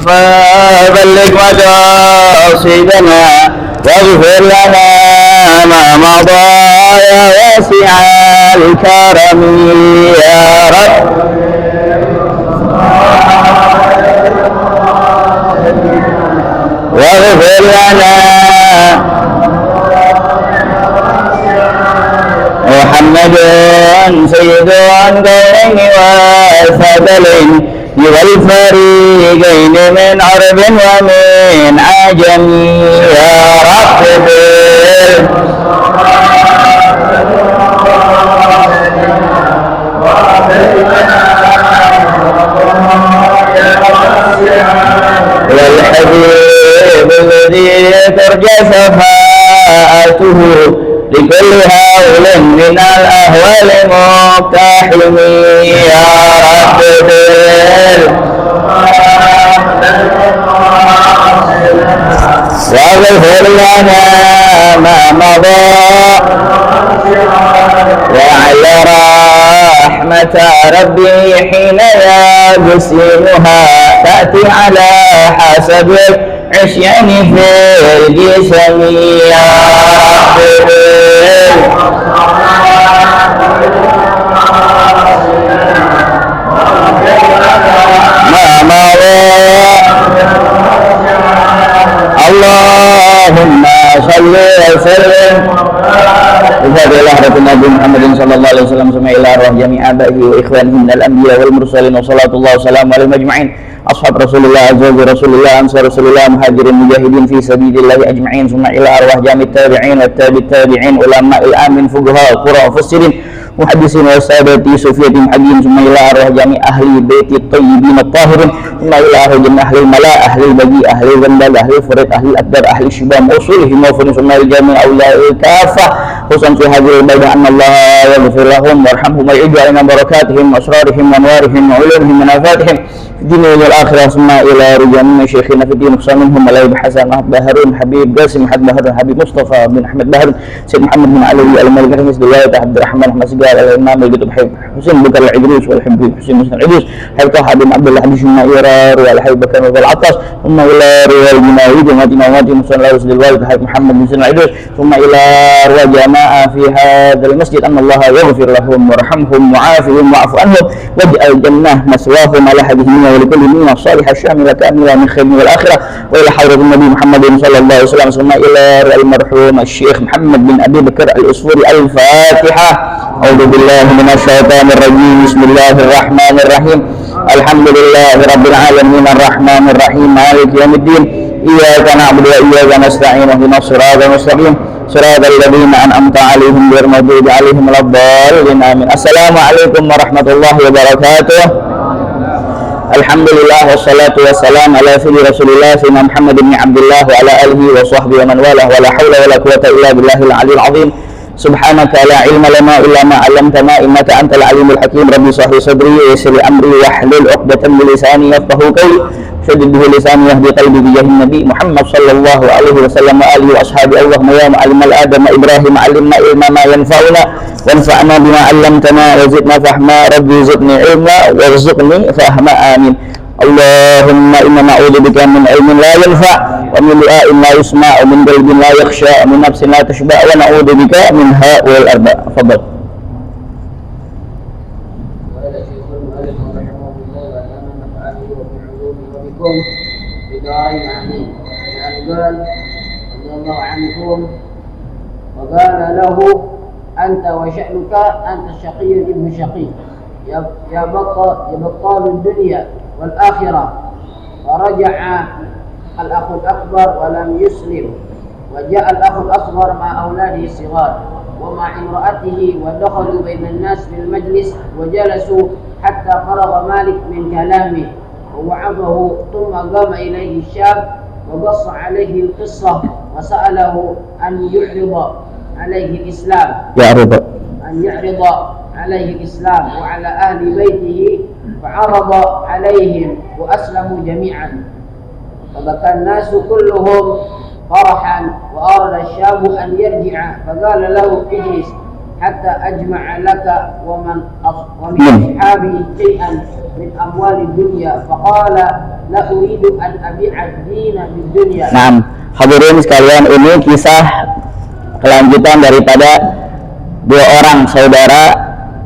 فبلغ مقاصدنا واغفر لنا ما مضى يا واسع الكرم يا رب. واغفر لنا محمد سيد الكونين والثقلين والفريقين من عرب ومن عجم يا رب. والحبيب الذي ترجى شفاعته لكل هول من الأهوال مقتحم يا رب. واغفر لنا ما مضى وعلى رحمة ربي حين يقسمها تأتي على حسب العصيان في الجسم يا رب. ما مضى اللهم صل وسلم بفضل حضرة النبي محمد صلى الله عليه وسلم ثم إلى أرواح جميع آبائه وإخوانه من الأنبياء والمرسلين وصلاة الله وسلامه عليهم أجمعين أصحاب رسول الله أزواج رسول الله أنصار رسول الله مهاجرين مجاهدين في سبيل الله أجمعين ثم إلى أرواح جميع التابعين والتابع التابعين علماء الآمن فقهاء القراء ومفسرين محدثين والسادة صوفية حجين ثم إلى أرواح جميع أهل بيت الطيبين الطاهرين ثم إلى أرواح جميع أهل الملاء أهل البقيع أهل الغندل أهل الفريق أهل الأكبر أهل الشباب وأصولهم وفن ثم الجميع أولئك كافة خصوصا في هذه البلدة أن الله يغفر لهم ويرحمهم ويعيد علينا بركاتهم وأسرارهم وأنوارهم وعلومهم ومنافاتهم في الدنيا والآخرة ثم إلى رجال من شيخنا في الدين خصوصا منهم ملايب حسن محمد هارون حبيب قاسم محمد بهر حبيب مصطفى بن أحمد بهر سيد محمد بن علي الملك رئيس الولاية عبد الرحمن أحمد سجال الإمام القطب حسين بكر العدروس والحبيب حسين مسلم العدروس حبيب طه بن عبد الله حديث النائرة والحبيب بكر بن العطاس ثم إلى رجال المناويد ومدينة ومدينة مسلم الله رسول الوالد حبيب محمد بن سلم العدروس ثم إلى رجال جماعة في هذا المسجد أن الله يغفر لهم ويرحمهم وعافهم وعفو عنهم واجعل الجنة مسواهم على حديثهم ولكل منا الصالحة الشاملة كاملة من خير والآخرة وإلى حضرة النبي محمد صلى الله عليه وسلم ثم إلى المرحوم الشيخ محمد بن أبي بكر الأسفوري. الفاتحة. أعوذ بالله من الشيطان الرجيم. بسم الله الرحمن الرحيم. الحمد لله رب العالمين الرحمن الرحيم مالك يوم الدين إياك نعبد وإياك نستعين اهدنا الصراط المستقيم صراط الذين أنعمت عليهم غير المغضوب عليهم ولا الضالين آمين. السلام عليكم ورحمة الله وبركاته. الحمد لله والصلاة والسلام على سيدنا رسول الله سيدنا محمد بن عبد الله وعلى آله وصحبه ومن والاه ولا حول ولا قوة إلا بالله العلي العظيم. سبحانك لا علم لنا إلا ما علمتنا إنك أنت العليم الحكيم. ربي اشرح لي صدري ويسر لي أمري واحلل عقدة من لساني يفقهوا قولي شدد به لساني يهدي قلبي بجاه النبي محمد صلى الله عليه وسلم وآله وأصحابه. اللهم يا معلم الآدم إبراهيم علمنا علما ما ينفعنا وانفعنا بما علمتنا وزدنا فهما. ربي زدني علما وارزقني فهما آمين. اللهم إنا نعوذ بك من علم لا ينفع ومن دعاء لا يسمع ومن قلب لا يخشى ومن نفس لا تشبع ونعوذ بك من هؤلاء الأربع. تفضل. بدارين آمين. يعني قال رضي الله عنكم وقال له أنت وشأنك أنت شقي ابن شقي يا بطال الدنيا والآخرة. فرجع الأخ الأكبر ولم يسلم وجاء الأخ الأصغر مع أولاده الصغار ومع امرأته ودخلوا بين الناس في المجلس وجلسوا حتى فرغ مالك من كلامه ووعظه. ثم قام إليه الشاب وقص عليه القصة وسأله أن يعرض عليه الإسلام عليه الإسلام وعلى أهل بيته. فعرض عليهم وأسلموا جميعا فبكى الناس كلهم فرحا. وأراد الشاب أن يرجع فقال له اجلس حتى أجمع لك ومن أصحابي شيئا من أموال الدنيا. فقال la uridu an abi'a ad-dina bid-dunya. Nah, hadirin sekalian, ini kisah kelanjutan daripada dua orang saudara,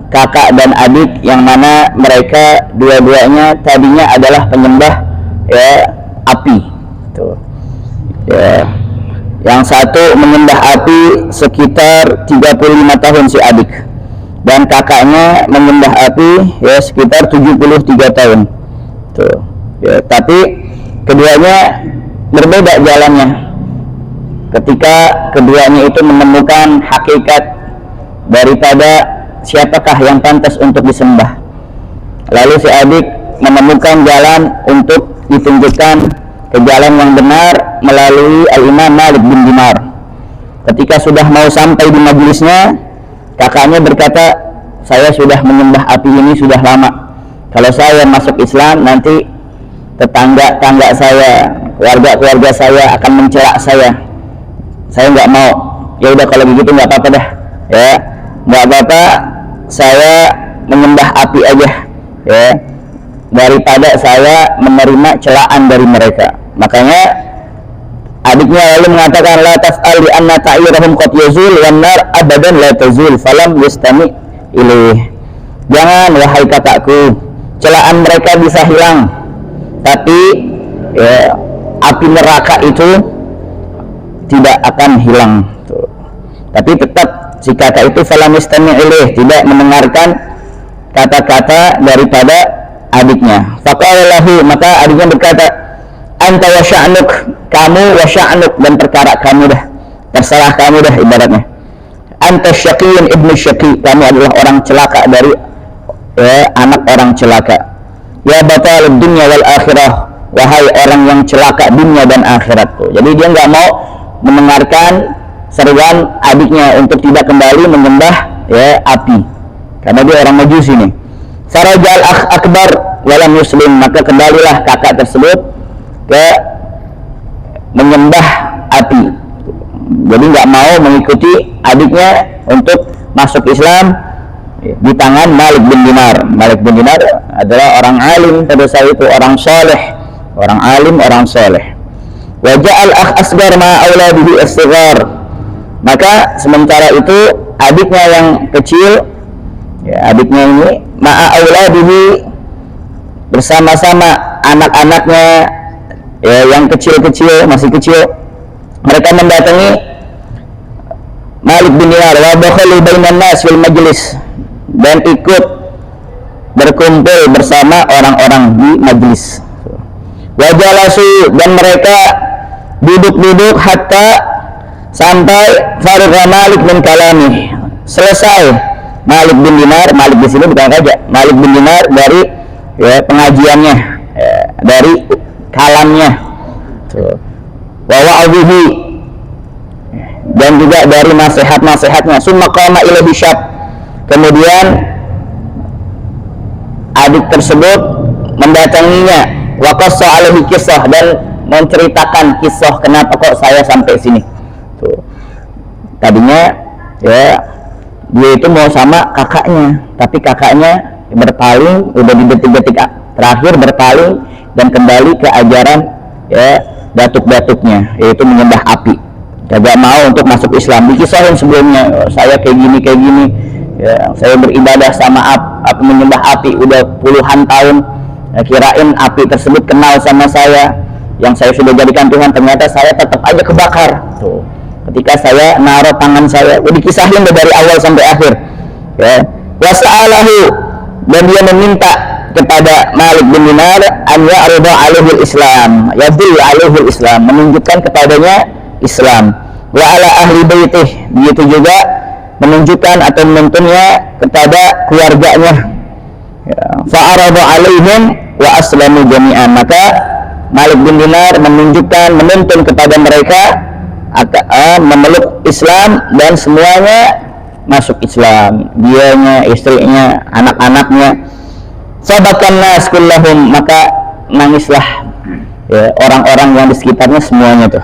kakak dan adik, yang mana mereka dua-duanya tadinya adalah penyembah api. Tuh. Ya. Yang satu menyembah api sekitar 35 tahun si adik, dan kakaknya menyembah api sekitar 73 tahun. Tuh. Ya, tapi keduanya berbeda jalannya. Ketika keduanya itu menemukan hakikat daripada siapakah yang pantas untuk disembah, lalu si adik menemukan jalan untuk ditunjukkan ke jalan yang benar melalui Al-Imam Malik bin Dinar. Ketika sudah mau sampai di majelisnya, kakaknya berkata, saya sudah menyembah api ini sudah lama. Kalau saya masuk Islam, nanti tetangga-tangga saya, keluarga saya akan mencela saya. Saya nggak mau. Ya udah kalau begitu nggak apa-apa dah. Ya, nggak apa-apa. Saya menyembah api aja. Ya, daripada saya menerima celaan dari mereka. Makanya adiknya lalu mengatakan, la taf'al li anna ta'irahum qad yazul wan nar abadan la tazul falam yastami ilaih. Jangan wahai kakakku, celaan mereka bisa hilang, tapi api neraka itu tidak akan hilang. Tuh. Tapi tetap si kakak itu falam yastami ilaih, tidak mendengarkan kata-kata daripada adiknya. Faqala lahu, maka adiknya berkata, anta wa sya'nuk, kamu wa sya'nuk, dan perkara kamu dah, terserah kamu dah ibaratnya. Anta syaqiyun ibnu syaqi, kamu adalah orang celaka dari anak orang celaka. Ya batal dunya wal akhirah, wahai orang yang celaka dunia dan akhirat. Tuh. Jadi dia nggak mau mendengarkan seruan adiknya untuk tidak kembali menyembah api, karena dia orang Majusi nih. Sarajal akbar walam muslim, maka kembalilah kakak tersebut ke menyembah api. Jadi nggak mau mengikuti adiknya untuk masuk Islam di tangan Malik bin Dinar. Malik bin Dinar adalah orang alim pada saat itu, orang soleh, orang alim, orang soleh. Waja'al akh asgar ma auladihi as-sighar, maka sementara itu adiknya yang kecil, adiknya ini ma'a auladihi, bersama-sama anak-anaknya yang kecil-kecil, masih kecil, mereka mendatangi Malik bin Dinar wa dakhalu bainan nas fil majlis, dan ikut berkumpul bersama orang-orang di majlis. Wa jalasu, dan mereka duduk-duduk hatta sampai faragha Malik min kalami, selesai Malik bin Dinar, Malik di sini bukan raja, Malik bin Dinar dari pengajiannya, dari kalamnya, wa wa'adhihi, dan juga dari nasihat-nasihatnya. Summa qama ilaihi syab, kemudian adik tersebut mendatanginya, wa qassa alaihi kisah, dan menceritakan kisah kenapa kok saya sampai sini. Tuh. Tadinya dia itu mau sama kakaknya, tapi kakaknya berpaling, udah di detik-detik terakhir berpaling dan kembali ke ajaran datuk-datuknya, yaitu menyembah api. Gak mau untuk masuk Islam. Dikisahin sebelumnya, saya kayak gini, saya beribadah sama api, menyembah api udah puluhan tahun. Kirain api tersebut kenal sama saya, yang saya sudah jadikan Tuhan, ternyata saya tetap aja kebakar. Tuh. Ketika saya naruh tangan saya, dikisahin dari awal sampai akhir. Wasa'alahu, dan dia meminta kepada Malik bin Dinar an ya'rida alaihi Islam, yadul alaihi Islam, menunjukkan kepadanya Islam. Wa ala ahli baitih, begitu juga menunjukkan atau menuntunnya kepada keluarganya. Fa'arada alaihim wa aslamu jami'an, maka Malik bin Dinar menunjukkan, menuntun kepada mereka memeluk Islam, dan semuanya masuk Islam, dianya, istrinya, anak-anaknya. Sabakan nas kullahum, maka nangislah orang-orang yang di sekitarnya semuanya tuh.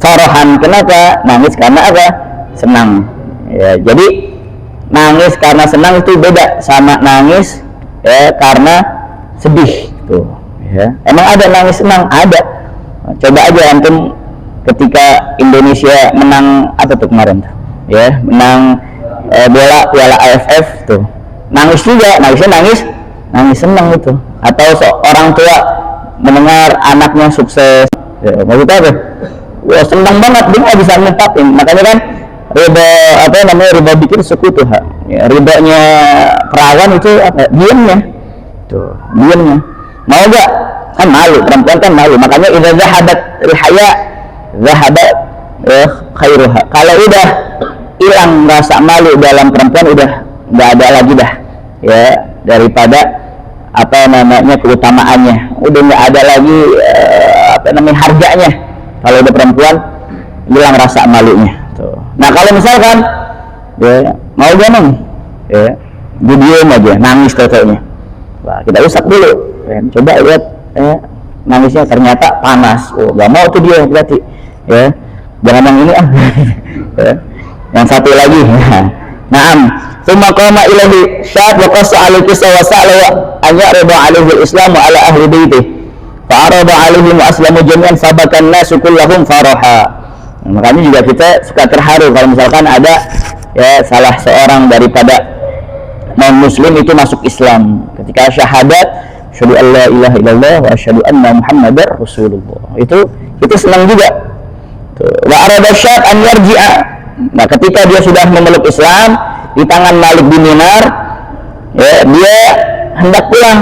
Farahan, kenapa? Nangis karena apa? Senang. Jadi nangis karena senang itu beda sama nangis karena sedih tuh. Ya, emang ada nangis senang? Ada. Coba aja antum ketika Indonesia menang apa tuh kemarin tuh? Ya, menang bola Piala AFF tuh. Nangis juga, nangis senang itu. Atau seorang tua mendengar anaknya sukses. Ya, maksudnya apa? Wah, senang banget, dia nggak bisa ngungkapin. Makanya kan riba bikin sekutu. Ya, ribanya perawan itu apa? Diamnya. Tuh, diamnya. Mau gak? Kan malu, perempuan kan malu. Makanya idza zahabat al-haya zahabat khairuha. Kalau udah hilang rasa malu dalam perempuan, udah nggak ada lagi dah. Ya, daripada keutamaannya. Udah nggak ada lagi harganya. Kalau udah perempuan hilang rasa malunya. Tuh. Nah, kalau misalkan ya, mau jangan ya, diam aja, nangis totalnya. Nah, kita rusak dulu. Ya, coba lihat nangisnya ternyata panas. Oh, gak mau tuh dia berarti. Ya, jangan yang ini ya. Yang satu lagi. Naam. Tsumma qama ilaihi syab wa qassa alaihi sawasa'ala an ya'rida alaihi al-islam ala ahli baitihi. Fa arada alaihi wa aslamu jami'an sabakan nasu kullahum faraha. Nah, makanya juga kita suka terharu kalau misalkan ada ya salah seorang daripada non muslim itu masuk Islam ketika syahadat asyhadu an la ilaha illallah wa asyhadu anna muhammadar rasulullah, itu senang juga. Wa arada syab an yarji'a. Nah, ketika dia sudah memeluk Islam di tangan Malik bin Dinar, ya, dia hendak pulang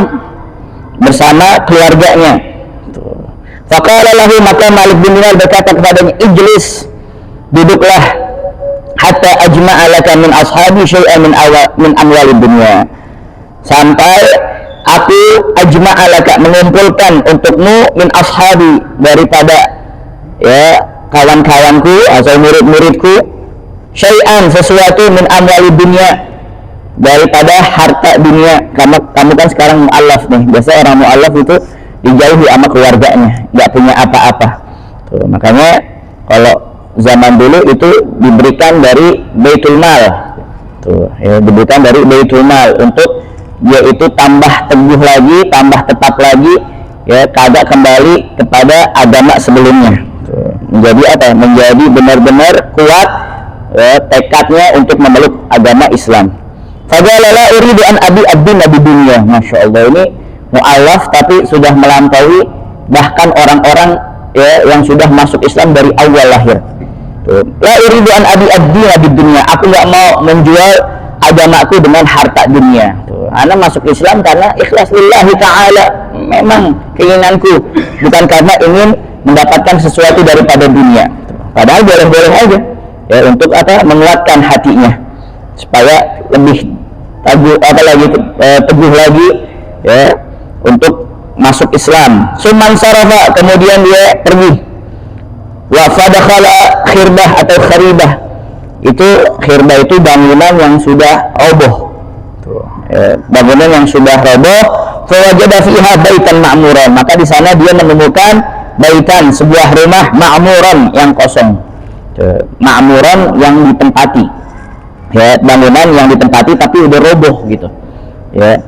bersama keluarganya. Faqala lahu, maka Malik bin Dinar berkata kepadanya, ijlis, duduklah, hatta ajma'a laka min ashabi syai'an min amwalid dunya, sampai aku ajma'a laka, mengumpulkan untukmu, min ashabi, daripada ya kawan-kawanku atau murid-muridku, syai'an, sesuatu, min amwalid dunya, daripada harta dunia. Kamu kan sekarang mu'allaf nih, biasa orang mu'allaf itu dijauhi sama keluarganya, nggak punya apa-apa. Tuh, makanya kalau zaman dulu itu diberikan dari Baitul Mal. Tuh, ya, diberikan dari Baitul Mal untuk dia itu tambah teguh lagi, tambah tetap lagi, ya, kagak kembali kepada agama sebelumnya. Tuh, menjadi apa? Menjadi benar-benar kuat ya, tekadnya untuk memeluk agama Islam. Faja'ala uridu an abi abdi dunya. Masya Allah, ini mu'alaf tapi sudah melampaui bahkan orang-orang ya, yang sudah masuk Islam dari awal lahir. La uridu an abi abdi dunya. Aku nggak mau menjual agamaku dengan harta dunia. Ana masuk Islam karena ikhlas lillahi ta'ala. Memang keinginanku bukan karena ingin mendapatkan sesuatu daripada dunia. Padahal boleh-boleh aja ya, untuk menguatkan hatinya supaya lebih teguh lagi ya untuk masuk Islam. Suman sarafa, kemudian dia pergi. Wa fadakhala khirbah atau kharibah. Itu khirbah itu bangunan yang sudah roboh. Bangunan yang sudah roboh. Fa wajada fiha baitan ma'muran. Maka di sana dia menemukan baitan, sebuah rumah ma'muran yang kosong. Ma'muran yang ditempati. Ya, bangunan yang ditempati tapi udah roboh gitu. Ya.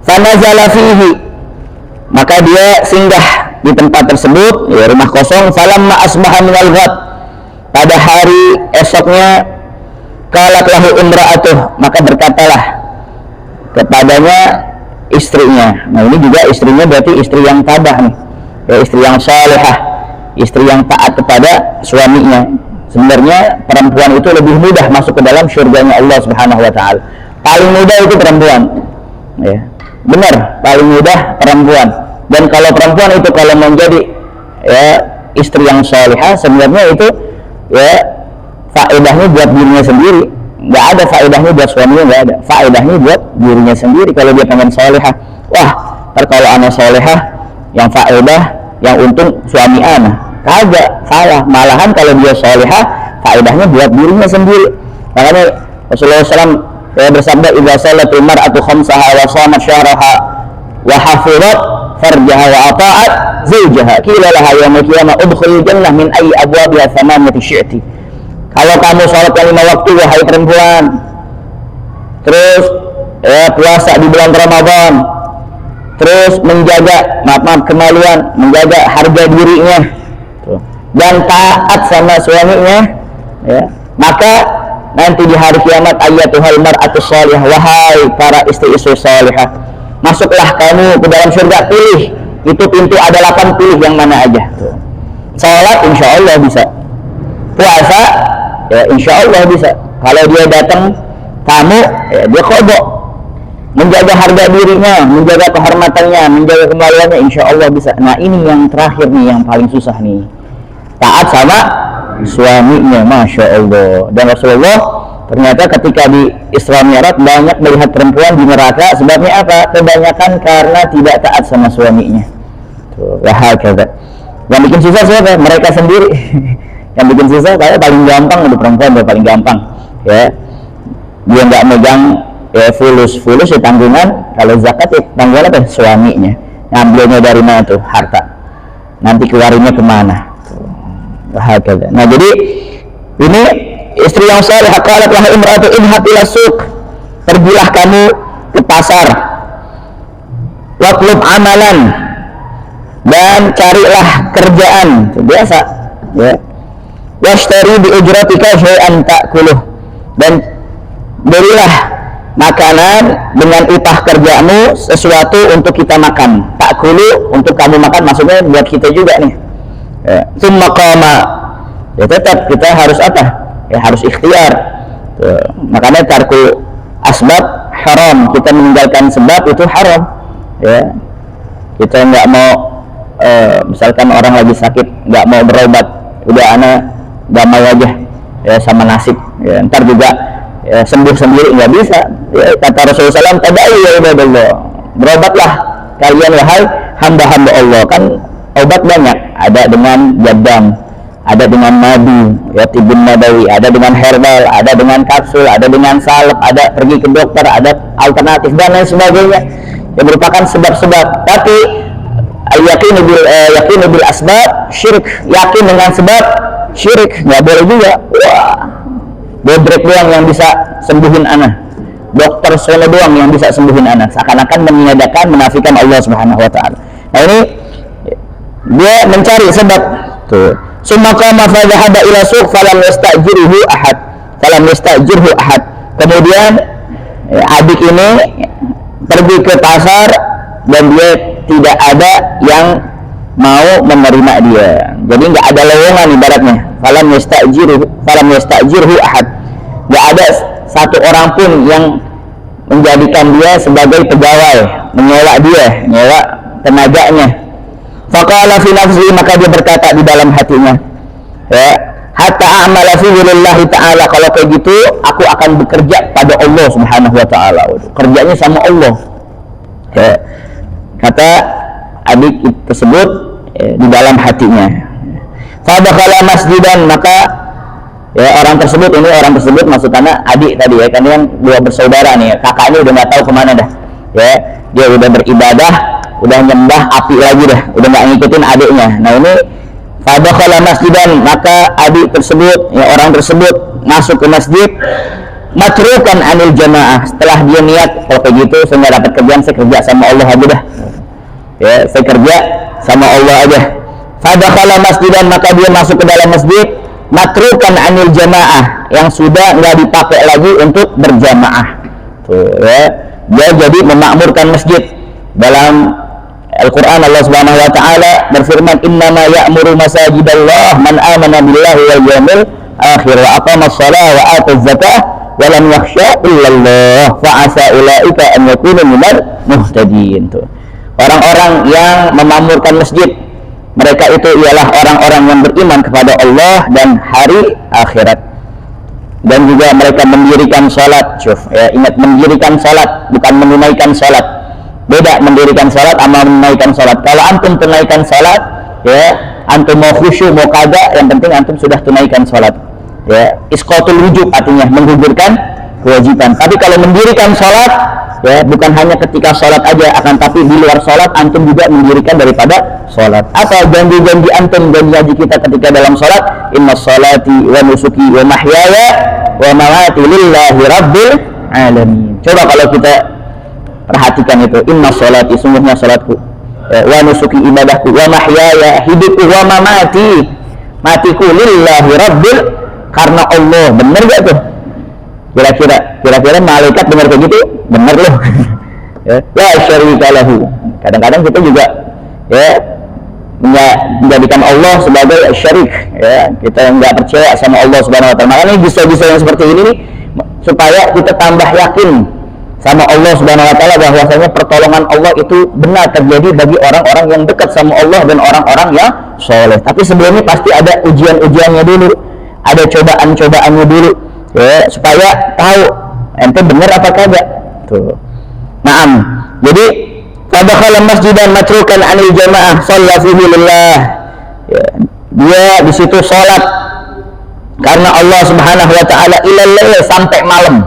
Fa nazala fihi, maka dia singgah di tempat tersebut, ya, rumah kosong. Falamma asbaha minal ghad, pada hari esoknya, qalat lahu imra'atuh, maka berkatalah kepadanya istrinya. Nah, ini juga istrinya berarti istri yang tabah nih, ya, istri yang salihah, istri yang taat kepada suaminya. Sebenarnya perempuan itu lebih mudah masuk ke dalam surganya Allah Subhanahu wa taala. Paling mudah itu perempuan. Ya. Benar, paling mudah perempuan. Dan kalau perempuan itu kalau menjadi ya istri yang salihah, sebenarnya itu ya faedahnya buat dirinya sendiri. Nggak ada faedahnya buat suaminya, nggak ada. Faedahnya buat dirinya sendiri kalau dia pengen salihah. Wah, kalau anak salihah yang faedah, yang untung suami anak. Kagak, salah. Malahan kalau dia salihah, faedahnya buat dirinya sendiri. Makanya Rasulullah SAW ya bersabda, idza salatul mar'atu khamsaha wa shamat syahraha wa hafizat farjaha wa ata'at zawjaha qila laha yaumil qiyamah udkhulil jannah min ayyi abwabiha thamaniyati syi'ti. Kalau kamu salat 5 waktu wahai perempuan, terus ya puasa di bulan Ramadan, terus menjaga kemaluan, menjaga harga dirinya, dan taat sama suaminya, ya, maka nanti di hari kiamat ayyatuhal mar'atus shalihah, wahai para istri-istri salihah, masuklah kamu ke dalam surga. Pilih, itu pintu ada 8, pilih yang mana aja. Salat insya Allah bisa, puasa ya insya Allah bisa. Kalau dia datang tamu ya dia qada, menjaga harga dirinya, menjaga kehormatannya, menjaga kemaluannya, insya Allah bisa. Nah ini yang terakhir nih, yang paling susah nih, taat sama suaminya, masya Allah. Dan Rasulullah ternyata ketika di Isra Mi'raj banyak melihat perempuan di neraka. Sebabnya apa? Kebanyakan karena tidak taat sama suaminya. Wahakadha. Yang bikin susah siapa? Mereka sendiri. Yang bikin susah kayak paling gampang untuk perempuan, paling gampang ya, dia nggak megang ya fulus ya tanggungan. Kalau zakat ya tanggungan apa? Suaminya. Ngambilnya dari mana tuh? Harta. Nanti keluarinnya kemana? Wahakadha. Nah jadi ini istri yang salihah, qalat lahu imra'atu idhhab ila suq, pergilah kamu ke pasar, watlub amalan, dan carilah kerjaan biasa ya, washtari bi ujratika syai'an ta'kuluh, dan berilah makanan dengan upah kerjamu sesuatu untuk kita makan. Ta'kulu untuk kamu makan, maksudnya buat kita juga nih ya. Summa qama, ya tetap kita harus apa ya, harus ikhtiar. Makanya tarku asbab haram, kita meninggalkan sebab itu haram ya. Kita nggak mau misalkan orang lagi sakit nggak mau berobat, udah anak damai aja ya sama nasib ya, ntar juga ya, sembuh sendiri nggak bisa ya. Kata Rasulullah SAW, tadai ya ibadallah, berobatlah kalian wahai hamba-hamba Allah. Kan obat banyak, ada dengan jadam, ada dengan madu ya, tibun nabawi, ada dengan herbal, ada dengan kapsul, ada dengan salep, ada pergi ke dokter, ada alternatif dan lain sebagainya yang merupakan sebab-sebab. Tapi yakin bil asbab syirik, yakin dengan sebab syirik, nggak boleh juga. Wah, bobrek doang yang bisa sembuhin anak, dokter solo doang yang bisa sembuhin anak, seakan-akan meniadakan, menafikan Allah Subhanahu wa taala. Nah ini dia mencari sebab tuh. Summa qama fa dhahaba ila suq falam yastajirhu ahad. Kemudian adik ini pergi ke pasar dan dia tidak ada yang mau menerima dia. Jadi nggak ada lowongan ibaratnya. Falam yastajirhu ahad. Nggak ada satu orang pun yang menjadikan dia sebagai pegawai, menyewa dia, menyewa tenaganya. Faqala fi nafsihi, maka dia berkata di dalam hatinya ya, hatta a'mala fi lillahi ta'ala, kalau kayak gitu aku akan bekerja pada Allah Subhanahu wa taala. Kerjanya sama Allah ya, kata adik tersebut ya, di dalam hatinya. Fa dakhala masjidan, maka ya orang tersebut maksudnya adik tadi ya, kan yang dua bersaudara nih, kakaknya udah nggak tahu kemana dah ya, dia udah beribadah, udah nyembah api lagi dah, udah nggak ngikutin adiknya. Nah ini fadakhala masjidan, maka adik tersebut ya, orang tersebut masuk ke masjid, matrukan anil jamaah, setelah dia niat kalau kayak gitu saya nggak dapat kerjaan, saya kerja sama Allah aja dah ya, saya kerja sama Allah aja. Fadakhala masjidan, maka dia masuk ke dalam masjid, matrukan anil jamaah, yang sudah nggak dipakai lagi untuk berjamaah tuh ya, dia jadi memakmurkan masjid. Dalam Al-Quran Allah Subhanahu wa taala berfirman, innama ya'muru masajidallah man amana billahi wal yawmil akhir wa aqama shalah wa ata zakah wa lam yakhsha illallah fa asa ulaika an yakunu minal muhtadin. Orang-orang yang memakmurkan masjid, mereka itu ialah orang-orang yang beriman kepada Allah dan hari akhirat, dan juga mereka mendirikan salat. Ya, ingat, mendirikan salat, bukan menunaikan salat. Beda mendirikan salat sama menunaikan salat. Kalau antum tunaikan salat ya, antum mau khusyuk mau kagak, yang penting antum sudah tunaikan salat ya, isqatul wujub, artinya menggugurkan kewajiban. Tapi kalau mendirikan salat ya, bukan hanya ketika salat aja, akan tapi di luar salat antum juga mendirikan daripada salat. Apa janji-janji antum, janji kita ketika dalam salat? Inna salati wa nusuki wa mahyaya wa mamati lillahi rabbil alamin. Coba kalau kita perhatikan itu, inna sholati, sungguhnya salatku, wa nusuki, ibadahku, wa mahyaya, hidupku, wa mamati, matiku, lillahi rabbil, karena Allah. Bener gak tuh? Kira-kira malaikat bener kayak gitu? Bener loh. La syarika lahu. Kadang-kadang kita juga ya menjadikan Allah sebagai syarik, ya, kita nggak percaya sama Allah Subhanahu wa taala. Makanya bisa-bisa yang seperti ini nih, supaya kita tambah yakin sama Allah Subhanahu wa taala bahwasanya pertolongan Allah itu benar terjadi bagi orang-orang yang dekat sama Allah dan orang-orang yang soleh. Tapi sebelumnya pasti ada ujian-ujiannya dulu, ada cobaan-cobaannya dulu, ya, supaya tahu ente benar apa kagak. Tuh. Naam. Jadi fadakhala masjidan matrukan anil jamaah shalla fihi lillah. Ya, dia di situ salat karena Allah Subhanahu wa taala ilal lail, sampai malam.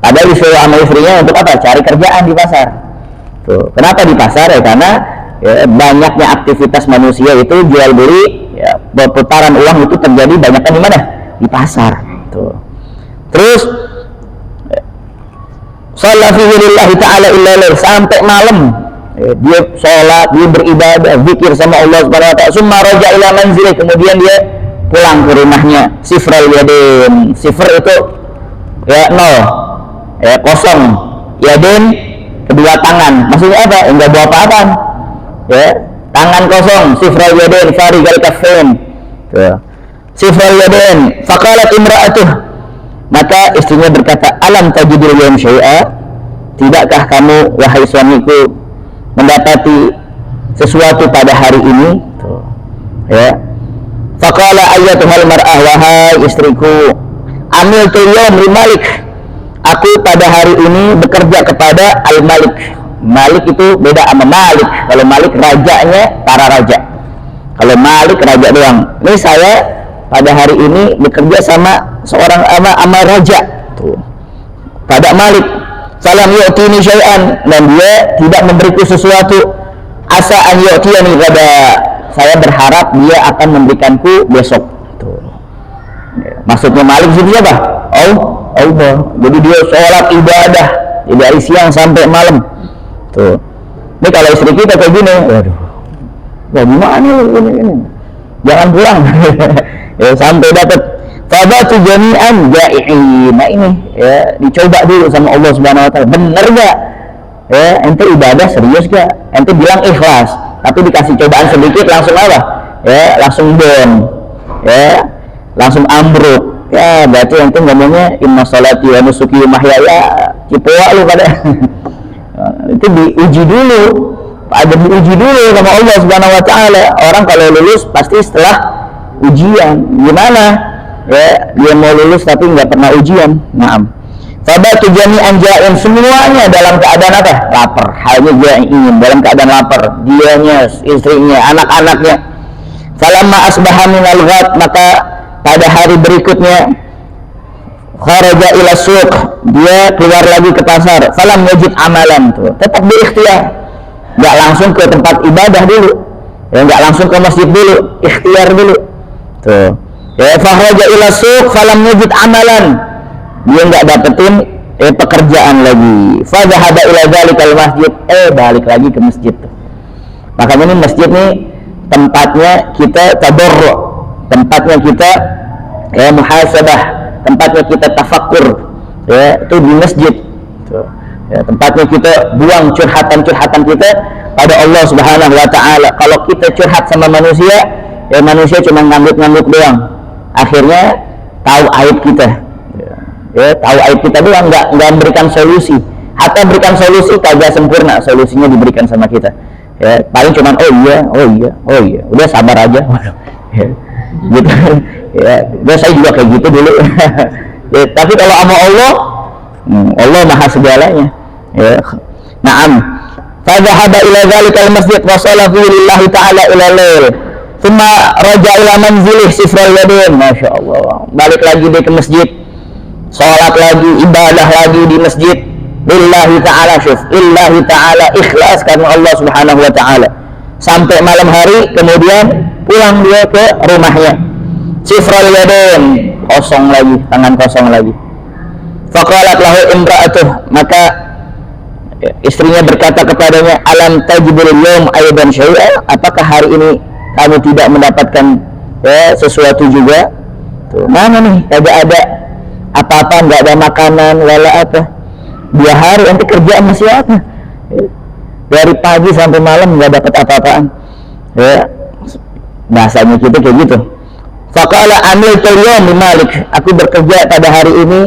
Padahal disuruh sama istrinya untuk apa? Cari kerjaan di pasar. Tuh. Kenapa di pasar? Ya karena ya, banyaknya aktivitas manusia itu jual beli, ya, perputaran uang itu terjadi banyaknya di mana? Di pasar. Tuh. Terus shalla fihi lillahi ta'ala illa lail, sampai malam. Dia sholat, dia beribadah, zikir sama Allah Subhanahu wa taala. Summa raja ila manzilih, kemudian dia pulang ke rumahnya. Sifral yadain, sifr itu ya nol, ya kosong. Yadain kedua tangan, maksudnya apa? Enggak bawa apa-apaan, ya, tangan kosong. Sifral yadain farigal kaffain. Sifral yadain. Faqalat imra'atuh, maka istrinya berkata, alam tajidul yawm syai'a, tidakkah kamu wahai suamiku mendapati sesuatu pada hari ini? Tuh. Ya. Faqala ayyatuhal mar'ah, wahai istriku, amiltul yawm li malik, aku pada hari ini bekerja kepada al-malik. Malik itu beda sama malik. Kalau malik rajanya, para raja. Kalau malik raja doang. Ini saya pada hari ini bekerja sama seorang ama raja. Tuh. Pada malik. Salam yu'tini syai'an, dan dia tidak memberiku sesuatu. Asa an yu'tiyani gada, saya berharap dia akan memberikanku besok. Tuh. Maksudnya malik itu siapa? Allah. Jadi dia sholat ibadah dari siang sampai malam. Tuh. Ini kalau istri kita kayak gini, waduh, ya gimana ini? Jangan pulang. Ya, sampai dapat fabatu jami'an ja'i'in. Nah ini ya, dicoba dulu sama Allah Subhanahu wa taala. Bener gak? Ya, ente ibadah serius gak? Ente bilang ikhlas, tapi dikasih cobaan sedikit langsung apa? Ya, langsung down. Ya, langsung ambruk. Ya, berarti ente ngomongnya inna sholati wa nusuki wa mahyaya, cipoa lu pada. Itu diuji dulu. Ada diuji dulu sama Allah Subhanahu wa taala. Orang kalau lulus pasti setelah ujian. Gimana? Ya, dia mau lulus tapi nggak pernah ujian. Naam. Fabatu jami'an ja'in, semuanya dalam keadaan apa? Lapar. Hanya ja'in, dalam keadaan lapar. Dianya, istrinya, anak-anaknya. Falamma asbaha minal ghad, maka pada hari berikutnya kharaja ila suq, dia keluar lagi ke pasar. Falam yajid amalan, tuh. Tetap berikhtiar. Nggak langsung ke tempat ibadah dulu. Ya, nggak langsung ke masjid dulu, ikhtiar dulu. Tuh. Ya, fakhraja ila suq falam yajid amalan, dia nggak dapetin pekerjaan lagi. Fa dhahaba ila dzalikal masjid, balik lagi ke masjid. Makanya ini masjid nih tempatnya kita tadarru', tempatnya kita ya muhasabah, tempatnya kita tafakkur, ya itu di masjid. Ya, tempatnya kita buang curhatan-curhatan kita pada Allah Subhanahu wa taala. Kalau kita curhat sama manusia, ya manusia cuma ngangguk-ngangguk doang. Akhirnya tahu aib kita, ya tahu aib kita doang, nggak memberikan solusi. Hatta berikan solusi kagak sempurna, solusinya diberikan sama kita. Ya paling cuman oh iya, udah sabar aja. Ya, gitu. Ya saya juga kayak gitu dulu. Ya, tapi kalau sama Allah maha segalanya. Ya. Naam. Fa dhahaba ila dzalikal masjid wa shalla lillahi ta'ala ila lail. Thumma raja ila manzilih sifral yadain. Masya Allah, balik lagi dia ke masjid, sholat lagi, ibadah lagi di masjid, lillahi ta'ala, syuf, lillahi ta'ala, ikhlas karena Allah Subhanahu wa ta'ala. Sampai malam hari, kemudian pulang dia ke rumahnya. Sifral yadain, kosong lagi, tangan kosong lagi. Faqalat lahu imra'atuh, maka Ya, istrinya berkata kepadanya, alam tajibul yawm aidan syai'a, apakah hari ini kamu tidak mendapatkan ya sesuatu juga? Tuh, mana nih, kagak ada apa-apa, nggak ada makanan wala apa. 2 hari nanti kerja sama siapa? Ya, dari pagi sampai malam nggak dapat apa-apaan. Ya, bahasanya kita kayak gitu. Faqala amiltul yawm Malik, aku bekerja pada hari ini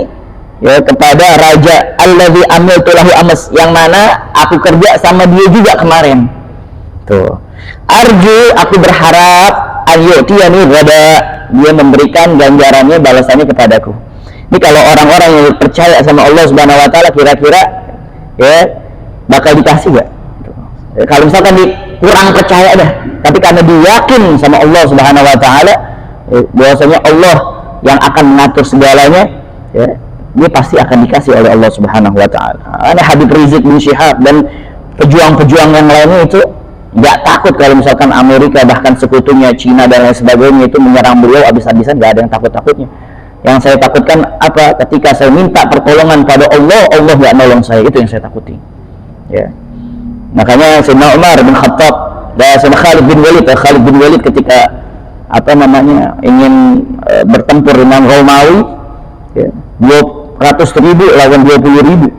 ya kepada raja alladzi amiltu lahu amas, yang mana aku kerja sama dia juga kemarin. Tuh. Arju, aku berharap ayyutiyani gada, dia memberikan ganjarannya, balasannya kepadaku. Ini kalau orang-orang yang percaya sama Allah Subhanahu wa taala, kira-kira ya bakal dikasih enggak? Ya, kalau misalkan kurang percaya dah, tapi karena dia yakin sama Allah Subhanahu wa taala, bahwasanya Allah yang akan mengatur segalanya, ya, dia pasti akan dikasih oleh Allah Subhanahu wa taala. Ada Habib Rizik bin Syihab dan pejuang-pejuang yang lainnya itu nggak takut kalau misalkan Amerika, bahkan sekutunya Cina dan lain sebagainya itu menyerang beliau habis-habisan, nggak ada yang takut-takutnya. Yang saya takutkan apa? Ketika saya minta pertolongan pada Allah, Allah nggak nolong saya, itu yang saya takuti. Ya. Makanya Sayyidina Umar bin Khattab dan Sayyidina Khalid bin Walid ketika apa namanya ingin bertempur dengan Romawi, ya, 200.000 lawan 20.000.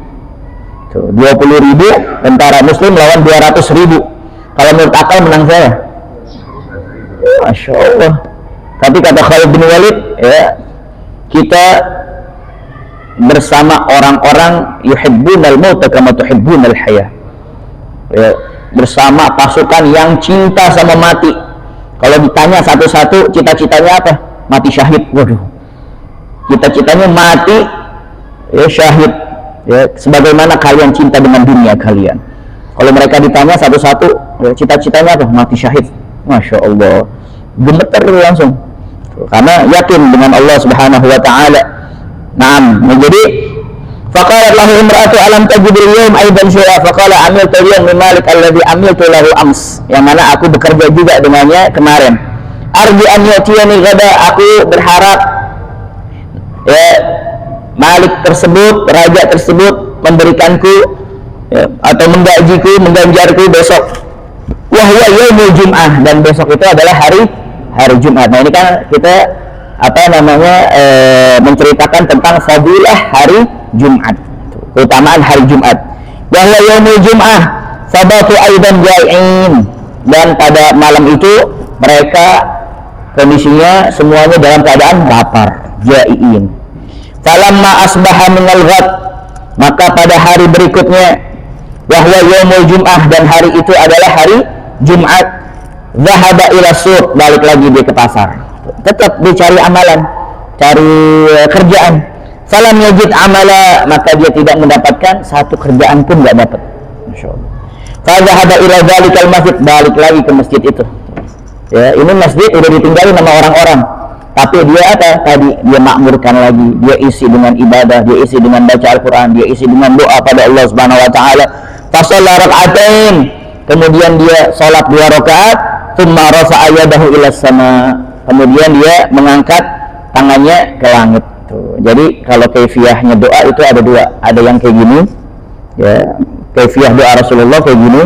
20.000 tentara Muslim lawan 200.000. Kalau menurut akal menang saya. Masya Allah. Tapi kata Khalid bin Walid, ya, kita bersama orang-orang yuhibbunal mauta kama tuhibbunal hayah. Ya, bersama pasukan yang cinta sama mati. Kalau ditanya satu-satu, cita-citanya apa? Mati syahid. Waduh. Cita-citanya mati ya syahid. Ya, sebagaimana kalian cinta dengan dunia kalian. Kalau mereka ditanya satu-satu, ya, cita-citanya apa? Mati syahid. Masya Allah. Gemeter langsung. Karena yakin dengan Allah Subhanahu wa taala. Naam, jadi faqalat lahu imra'atu alam tajidil yawm aidan syai'a, faqala amiltu al-yawm min Malik alladhi amiltu lahu ams, yang mana aku bekerja juga dengannya kemarin. Arju an yatiyani gada, aku berharap ya Malik tersebut, raja tersebut memberikanku ya, atau mengganjarku besok. Wa huwa yaumul jum'ah, dan besok itu adalah hari Jumat. Nah, ini kan kita apa namanya menceritakan tentang fadilah hari Jumat, keutamaan hari Jumat. Wa huwa yaumul jum'ah sabatu aidan jai'in, dan pada malam itu mereka kondisinya semuanya dalam keadaan lapar, jai'in. Falamma asbaha minal ghad, maka pada hari berikutnya, wa huwa yaumul jum'ah, dan hari itu adalah hari Jumat, zahaba ila suq, balik lagi dia ke pasar. Tetap dicari amalan, cari kerjaan. Falam yajid amala, maka dia tidak mendapatkan satu kerjaan pun, nggak dapat. Masyaallah. Fa zahaba ila dzalikal masjid, balik lagi ke masjid itu. Ya, ini masjid udah ditinggalin sama orang-orang. Tapi dia apa? Tadi dia makmurkan lagi, dia isi dengan ibadah, dia isi dengan baca Al-Qur'an, dia isi dengan doa pada Allah Subhanahu wa taala. Fa shalla rak'atain, kemudian dia salat 2 rakaat, tsumma rafa'a yadahu ila sama, kemudian dia mengangkat tangannya ke langit. Tuh. Jadi kalau kaifiyahnya doa itu ada 2, ada yang kayak gini, ya, kaifiyah doa Rasulullah kayak gini,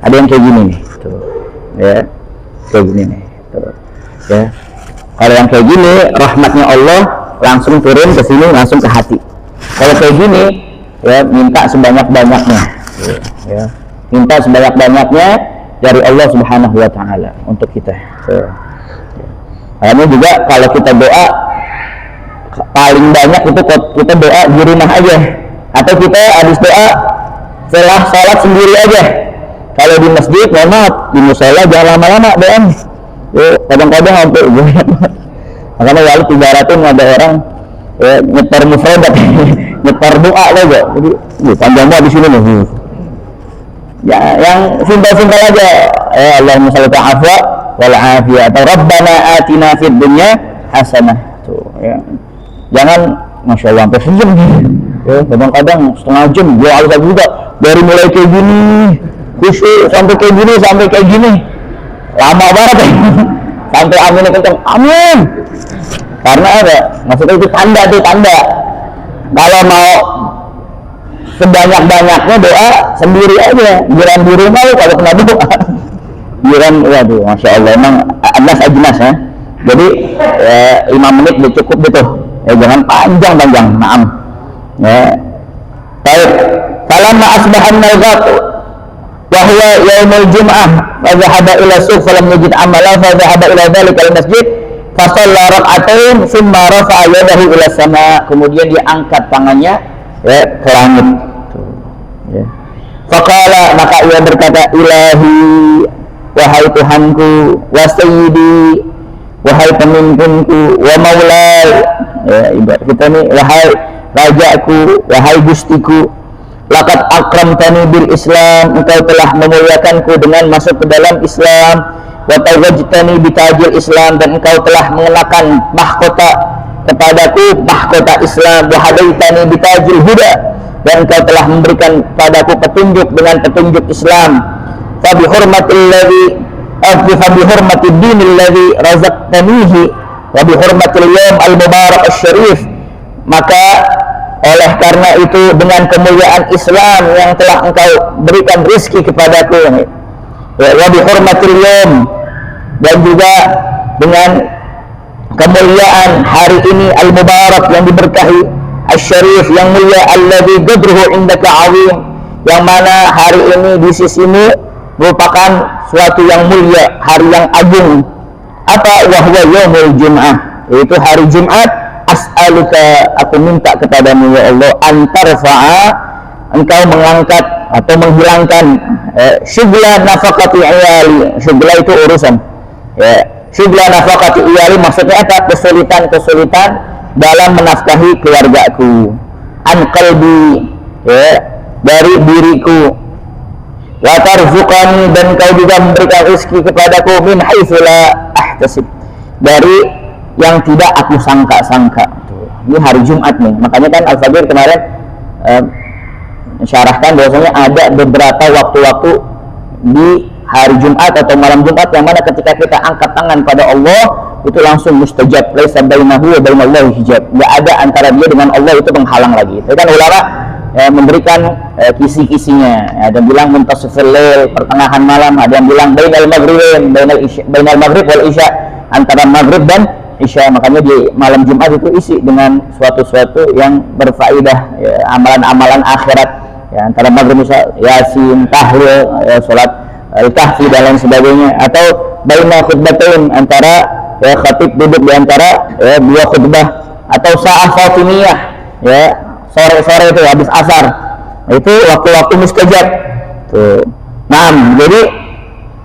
ada yang kayak gini nih, tuh. Ya, kayak gini nih, tuh. Ya. Kalau yang kayak gini, rahmatnya Allah langsung turun ke sini, langsung ke hati. Kalau kayak gini, ya, minta sebanyak-banyaknya, ya, minta sebanyak-banyaknya dari Allah Subhanahu wa taala untuk kita. Tuh. Karena juga kalau kita doa paling banyak itu kita doa di rumah aja, atau kita habis doa setelah sholat sendiri aja. Kalau di masjid, mohon maaf, di musola jangan lama-lama doanya. Kadang-kadang sampai banyak. Makanya lalu 300 ada orang nyetor mufradat, nyetor doa aja. Jadi panjang banget di sini nih. Ya, yang simpel-simpel aja. Allahumma shalli ala afwa wal afiyah, atau Rabbana atina fid dunya hasanah. Tuh, ya. Jangan Masya Allah sampai sejam nih. Ya, kadang-kadang setengah jam gua harus juga dari mulai kayak gini khusyuk sampai kayak gini lama banget ya. Sampai aminnya kenceng amin, karena ada maksudnya itu tanda kalau mau sebanyak-banyaknya doa sendiri aja, jiran di rumah kalau kena doa. Jiran, waduh, masya Allah, emang ajnas ya. Jadi 5 menit udah cukup gitu, jangan panjang-panjang. Naam. Baik. Falamma asbahan nalgat wa huwa yaumul jum'ah fa dhahaba ila suq falam yajid amala fa dhahaba ila dhalika al masjid fa shalla rak'atain thumma rafa'a yadahu ila sama, kemudian dia angkat tangannya ke langit. Faqala, maka ia berkata, ilahi, wahai Tuhanku, wa sayyidi, wahai pemimpinku, wa maulai, ibarat kita nih, wahai rajaku, wahai gustiku, laqad akramtani bil Islam, engkau telah memuliakanku dengan masuk ke dalam Islam, wa tawajjtani bi tajil Islam, dan engkau telah mengenakan mahkota kepadaku, mahkota Islam, wa hadaitani bi tajil huda, dan engkau telah memberikan padaku petunjuk dengan petunjuk Islam. Fa bi hurmatil ladzi fa bi hurmatid dinil ladzi razaqtanihi wa bi hurmatil yawm al mubarak asy-syarif, maka oleh karena itu dengan kemuliaan Islam yang telah engkau berikan rezeki kepadaku, wa bi hurmatil yawm, dan juga dengan kemuliaan hari ini al mubarak yang diberkahi, asy-syarif yang mulia, alladzi qadruhu indaka 'azim, yang mana hari ini di sisimu merupakan suatu yang mulia, hari yang agung. Apa? Wa huwa yaumul jum'ah, yaitu hari Jumat. As'aluka, aku minta kepadamu ya Allah, antarfa'a, engkau mengangkat atau menghilangkan syugla nafaqati iyali. Syugla itu urusan, syugla nafaqati iyali maksudnya apa? Kesulitan dalam menafkahi keluargaku. An qalbi, dari diriku. Wa tarzuqani, dan kau juga memberikan rezeki kepadaku, min haitsu la ahtasib, dari yang tidak aku sangka-sangka. Ini hari Jumat nih, makanya kan Al-Fadhil kemarin mensyarahkan bahwasanya ada beberapa waktu-waktu di hari Jumat atau malam Jumat yang mana ketika kita angkat tangan pada Allah itu langsung mustajab, laisa bainahu wa bainallahi hijab, nggak ada antara dia dengan Allah itu penghalang lagi. Itu kan ulama memberikan kisi-kisinya, ada yang bilang muntasifil lail, pertengahan malam, ada yang bilang bainal maghribain, bainal maghrib wal isya, antara maghrib dan isya. Makanya di malam Jumat itu isi dengan suatu-suatu yang berfaedah, amalan-amalan akhirat, antara maghrib isya, yasin, tahlil, salat al-kahfi dan lain sebagainya. Atau baina khutbatain, antara khatib duduk di antara dua khutbah, atau sa'ah fatimiyah, sore-sore itu habis asar, itu waktu-waktu mustajab tuh. Nah, jadi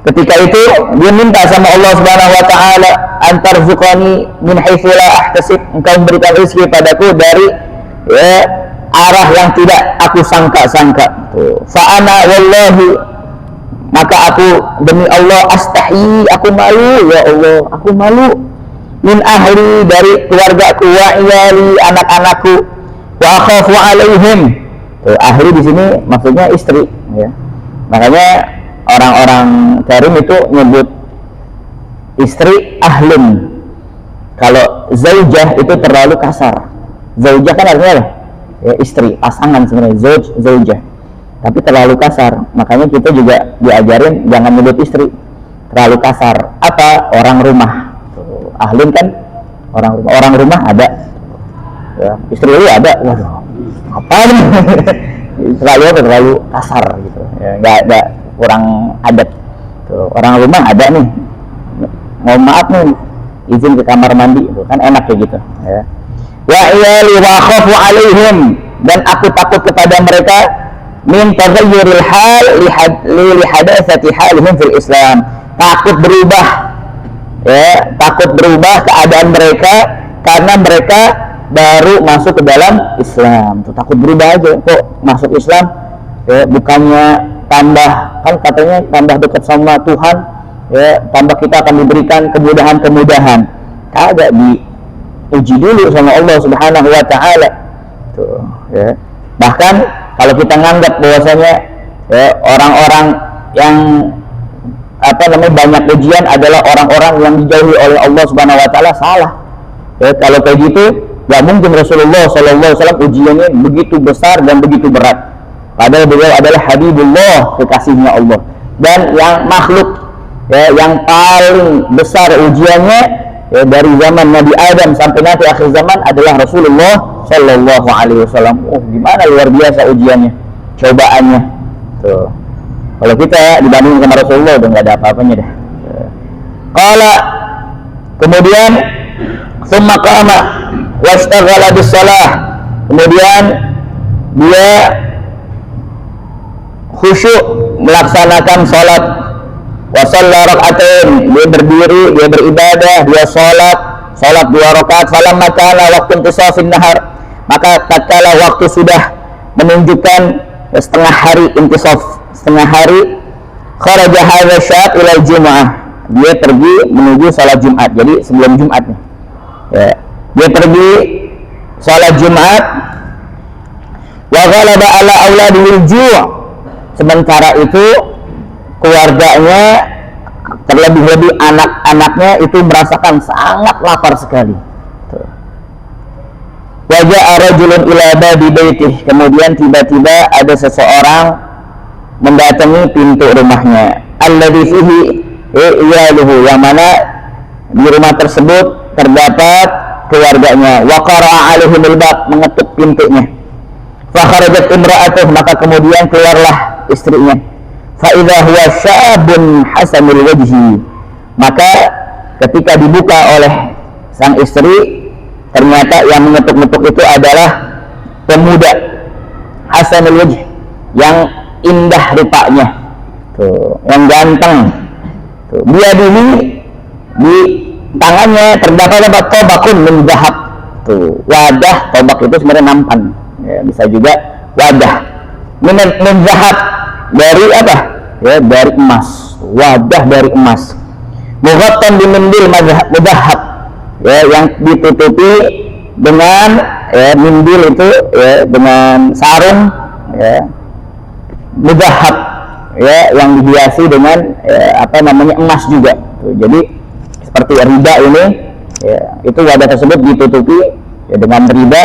ketika itu dia minta sama Allah Subhanahu wa taala, antarzuqani min haitsu la ahtasib, engkau memberikan rezeki padaku dari arah yang tidak aku sangka-sangka tuh. Fa ana wallahi, maka aku demi Allah, astahi, aku malu ya Allah, aku malu, min ahli, dari keluargaku, wa iyali, anak-anakku, wa akhafu alaihim. Tuh, ahli di sini maksudnya istri, ya. Makanya orang-orang karim itu nyebut istri ahlun. Kalau zaujah itu terlalu kasar. Zaujah kan artinya apa? Ya, istri, pasangan sebenarnya, zaujah. Tapi terlalu kasar. Makanya kita juga diajarin jangan nyebut istri terlalu kasar. Apa? Orang rumah. Tuh, ahlun kan orang rumah ada. Ya, istri lu ada. Waduh, apa nih? terlalu kasar gitu. Ya, nggak kurang adat. Tuh, orang rumah ada nih. Mohon maaf nih, izin ke kamar mandi, itu kan enak kayak gitu. Ya. Wa iyali wa khafu alaihim, dan aku takut kepada mereka, min taghayyuril hal li hadatsati halihim fil Islam. Takut berubah, takut berubah keadaan mereka karena mereka baru masuk ke dalam Islam. Tuh, takut berubah aja kok masuk Islam, bukannya tambah, kan katanya tambah dekat sama Tuhan, tambah kita akan diberikan kemudahan-kemudahan. Kagak, diuji dulu sama Allah Subhanahu wa taala. Tuh, bahkan kalau kita nganggap bahwasanya orang-orang yang banyak ujian adalah orang-orang yang dijauhi oleh Allah Subhanahu wa taala, salah. Kalau kayak gitu, gak mungkin Rasulullah SAW ujiannya begitu besar dan begitu berat. Padahal beliau adalah Habibullah, kekasihnya Allah. Dan yang makhluk ya, yang paling besar ujiannya ya, dari zaman Nabi Adam sampai nanti akhir zaman adalah Rasulullah Shallallahu Alaihi Wasallam. Oh, gimana luar biasa ujiannya, cobaannya. Tuh. Kalau kita dibandingkan sama Rasulullah udah nggak ada apa-apanya dah. Qala, kemudian summa qama wastaghala bis-shalah. Kemudian dia khusyuk melaksanakan salat. Wa shalla rak'atain, dia berdiri, dia beribadah, dia salat 2 rakaat. Falamma kana waqtu intisafin nahar, maka tatkala waktu sudah menunjukkan setengah hari, intisaf setengah hari, kharaja hadza syab ila al-jum'ah, dia pergi menuju salat Jumat. Jadi sebelum Jumat nih ya, dia pergi salat Jumat. Wa ghalaba ala auladihi al-ju', sementara itu keluarganya, terlebih-lebih anak-anaknya itu merasakan sangat lapar sekali. Waja'a rajulun ila babi baitih, kemudian tiba-tiba ada seseorang mendatangi pintu rumahnya. Alladzi fihi iyaluhu, yang mana di rumah tersebut terdapat keluarganya. Wa qara'a alaihimul bab, mengetuk pintunya. Fa kharajat imra'atuh, maka kemudian keluarlah istrinya. Fa idza huwa syabun hasanul wajhi, maka ketika dibuka oleh sang istri, ternyata yang mengetuk-ngetuk itu adalah pemuda hasanul wajh, yang indah rupanya, tuh, yang ganteng. Tuh, dia dulu di tangannya terdapat tobakun min zahab. Tuh, wadah, tobak itu sebenarnya nampan, ya, bisa juga wadah min zahab, dari apa? Ya, dari emas, wadah dari emas. Mughattan bimindil mudahhab, ya, yang ditutupi dengan mindil itu ya, dengan sarung ya, mudahhab ya, yang dihiasi dengan emas juga. Tuh, jadi seperti riba ini ya, itu wadah tersebut ditutupi ya, dengan riba,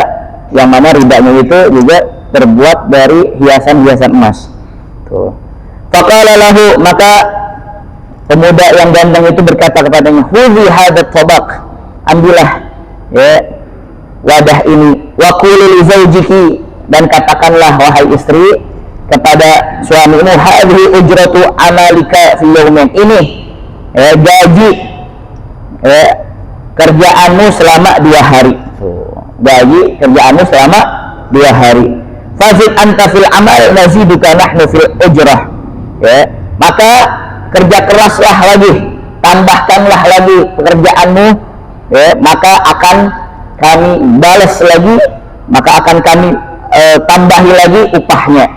yang mana ribanya itu juga terbuat dari hiasan-hiasan emas. Tuh. Faqala lahu, maka pemuda yang ganteng itu berkata kepadanya, "Khudhi hadat tabaq," ambillah ya wadah ini. Wa quli li zawjiki, dan katakanlah wahai istri kepada suamimu, hadhihi ujratu amalika fil yawmin, ini ya, gaji ya, kerjaanmu selama 2 hari. Gaji kerjaanmu selama 2 hari. Fazid anta fil amal naziduka nahnu fil ujrah. Ya, maka kerja keraslah lagi, tambahkanlah lagi pekerjaanmu ya, maka akan kami balas lagi, maka akan kami tambahi lagi upahnya.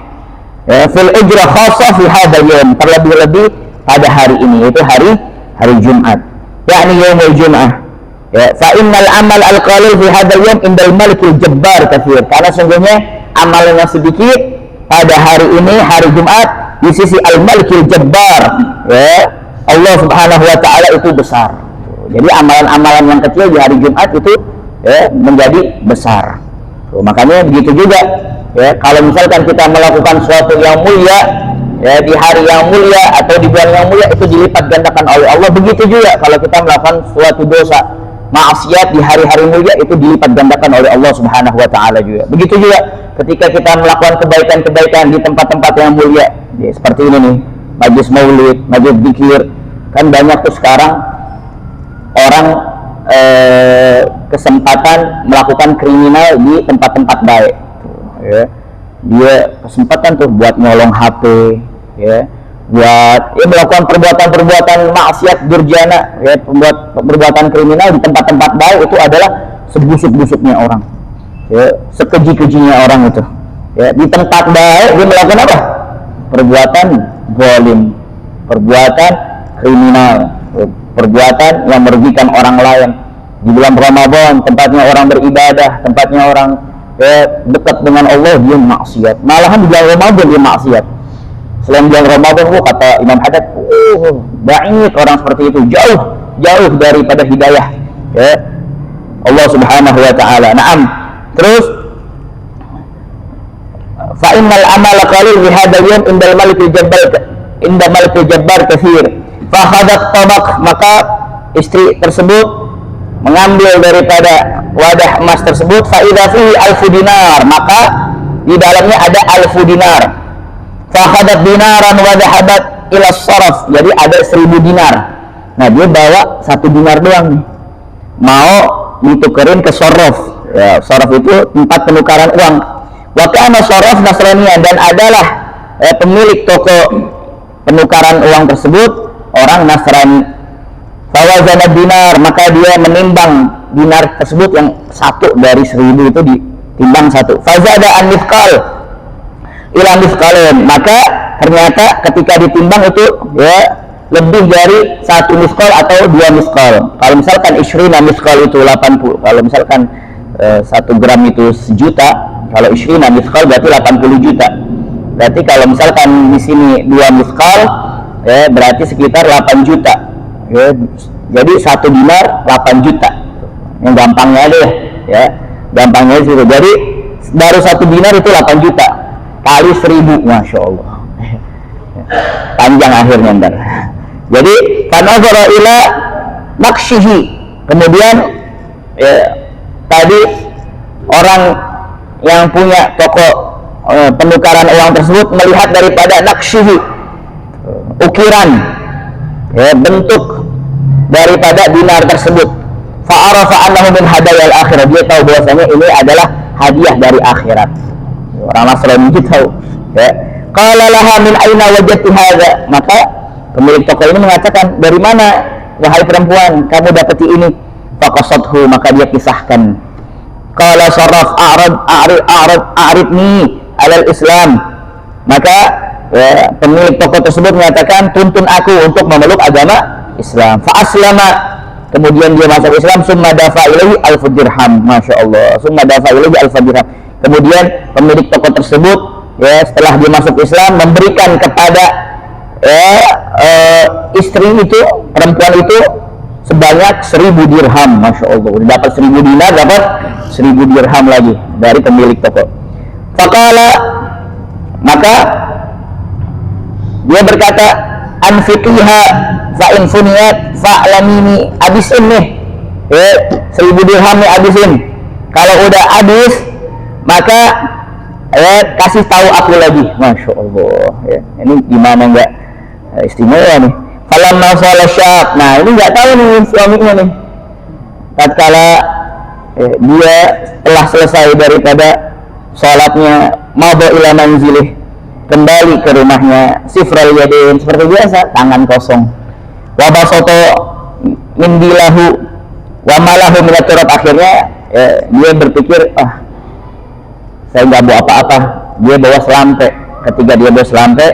Ya, fil ujrah khassah fi hadzal yawm, terlebih-lebih pada hari ini, yaitu hari Jumat, yakni yaumul Jum'ah. Ya, fa innal amal al-qalil fi hadzal yawm indal malikil jabbar katsir, karena sungguhnya amal yang sedikit pada hari ini, hari Jumat, di sisi al-malikil jabbar ya, Allah subhanahu wa ta'ala itu besar. Jadi amalan-amalan yang kecil di hari Jumat itu ya, menjadi besar. Makanya begitu juga ya, kalau misalkan kita melakukan sesuatu yang mulia ya, di hari yang mulia atau di bulan yang mulia, itu dilipat gandakan oleh Allah. Begitu juga kalau kita melakukan suatu dosa maksiat di hari-hari mulia, itu dilipat gandakan oleh Allah subhanahu wa ta'ala juga. Begitu juga ketika kita melakukan kebaikan-kebaikan di tempat-tempat yang mulia ya, seperti ini nih, majlis maulid, majlis zikir. Kan banyak tuh sekarang orang kesempatan melakukan kriminal di tempat-tempat baik ya. Dia kesempatan tuh buat nyolong HP ya, buat melakukan perbuatan-perbuatan maksiat durjana ya, perbuatan kriminal di tempat-tempat baik. Itu adalah sebusuk-busuknya orang ya, sekeji-kejinya orang itu ya. Di tempat baik dia melakukan apa? Perbuatan zalim, perbuatan kriminal, perbuatan yang merugikan orang lain. Di bulan Ramadan tempatnya orang beribadah, tempatnya orang dekat dengan Allah, dia maksiat. Malahan di bulan Ramadan dia maksiat. Selain bulan Ramadan, kata Imam Haddad, ba'id orang seperti itu, jauh daripada hidayah ya, Allah subhanahu wa ta'ala. Naam. Terus fa innal amala qalil bi hadzal yawm indal malikil jabbar katsir. Fa khadat tabaq, maka istri tersebut mengambil daripada wadah emas tersebut, fa idza fihi alfu dinar, maka di dalamnya ada alfu dinar. Fa khadat dinaran wa dhahabat ila saraf, jadi ada 1000 dinar. Nah, dia bawa 1 dinar doang nih, mau ditukerin ke sorof. Ya, sorof itu tempat penukaran uang. Wa kana sorof Nasraniyah, dan adalah pemilik toko penukaran uang tersebut orang Nasrani. Fawazana dinar, maka dia menimbang dinar tersebut yang 1 dari 1000 itu ditimbang 1. Fazada an mithqal ila mithqalin, maka ternyata ketika ditimbang itu ya lebih dari 1 mithqal atau 2 mithqal. Kalau misalkan ishrina mithqal itu 80, kalau misalkan 1 gram itu 1 juta, kalau ishrina mithqal berarti 80 juta. Berarti kalau misalkan di sini 2 mithqal ya berarti sekitar 8 juta. Ya, jadi 1 dinar 8 juta. Yang gampangnya aja ya. Gampangnya itu. Jadi baru 1 dinar itu 8 juta kali 1000, masya Allah. Panjang akhirnya ntar. Jadi fanazara ila naqshihi, kemudian ya, tadi orang yang punya toko penukaran uang tersebut melihat daripada naqshihi, ukiran ya, bentuk daripada dinar tersebut. Fa'arafa annahu min hadayal akhirah, dia tahu bahwasanya ini adalah hadiah dari akhirat. Orang Nasrani itu tahu ya. Qala laha min aina wajadti hadza, maka pemilik toko ini mengatakan, dari mana wahai perempuan kamu dapati ini? Faqasathu, maka dia kisahkan. Qala sarraf a'ridni alal Islam, maka ya, pemilik toko tersebut mengatakan, tuntun aku untuk memeluk agama Islam. Fa aslama, kemudian dia masuk Islam. Summa dafa ilaihi alf dirham, masya Allah. Summa dafa ilaihi alf dirham, kemudian pemilik toko tersebut ya setelah dia masuk Islam memberikan kepada istri itu, perempuan itu sebanyak 1000 dirham, masya Allah. Dapat 1000 dinar, dapat 1000 dirham lagi dari pemilik toko. Faqala, maka dia berkata, anfiqiha fa in funiyat fa'lamini, habisin nih 1000 dirham nih, habisin. Kalau udah habis maka kasih tahu aku lagi, masya Allah ya. Ini gimana enggak istimewa nih. Falamma shala syab, nah ini nggak tahu nih suaminya nih, tatkala dia telah selesai daripada sholatnya, mada ila manzilih, kembali ke rumahnya, sifral yadain, seperti biasa, tangan kosong. Wa basato min dilahu wa malahu min turab, akhirnya dia berpikir, saya nggak bawa apa-apa. Dia bawa selampe. Ketika dia bawa selampe,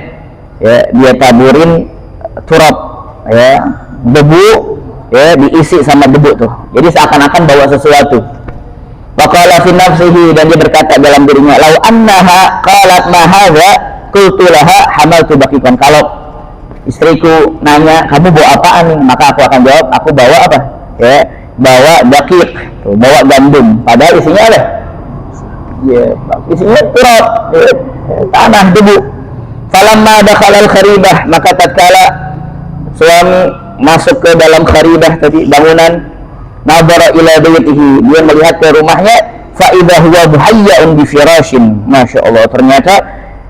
ya, dia taburin turab, ya, debu, ya, diisi sama debu tuh. Jadi seakan-akan bawa sesuatu. Wa qala fi nafsihi, dan dia berkata dalam dirinya, lau annaha qalat ma hadza qultu laha hamaltu daqiqan. Kalau istriku nanya, kamu bawa apaan nih? Maka aku akan jawab, aku bawa apa? Ya, bawa daqiq, tuh, bawa gandum. Padahal isinya apa? Ya, isinya turab, ya, tanah, debu. Falamma dakhala al-kharibah, maka tatkala suami masuk ke dalam kharibah tadi, bangunan, nadhara ila baitihi, dia melihat ke rumahnya, fa idza huwa muhayya'un bi firashin, masya Allah, ternyata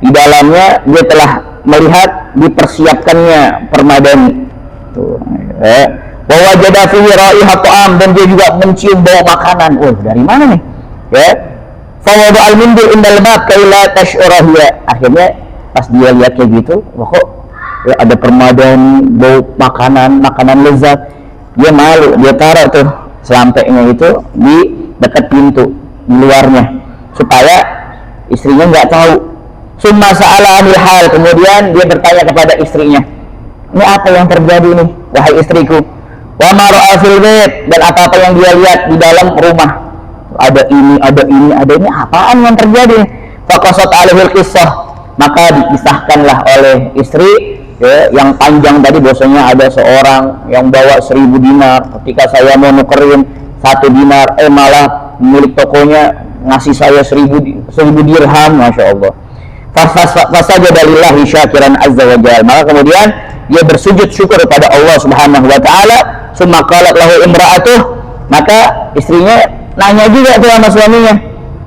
di dalamnya dia telah melihat dipersiapkannya permadani. Tuh, wa wajada fihi raihat ta'am, dan dia juga mencium bau makanan. Dari mana nih? Ya. Fa wada al-mindil indal bab kaila tash'urahya. Akhirnya pas dia lihat kayak gitu, kok ya, ada permadani, bau makanan lezat, dia malu, dia taruh tuh selampeknya itu di dekat pintu di luarnya supaya istrinya nggak tahu. Summa sa'ala anil hal, kemudian dia bertanya kepada istrinya, ini apa yang terjadi nih wahai istriku? Wa ma ra'a fil bait, dan apa-apa yang dia lihat di dalam rumah, ada ini, apaan yang terjadi? Faqasat alaihil qissah, maka dikisahkanlah oleh istri ya, yang panjang tadi, bahwasanya ada seorang yang bawa 1000 dinar. Ketika saya mau nukerin 1 dinar, malah milik tokonya ngasih saya 1000 dirham, masya Allah. Fasajada lillahi syakiran azza wa jalla. Maka kemudian dia bersujud syukur kepada Allah Subhanahu wa taala. Summa qalat lahu imra'atuh, maka istrinya nanya juga tuh sama suaminya,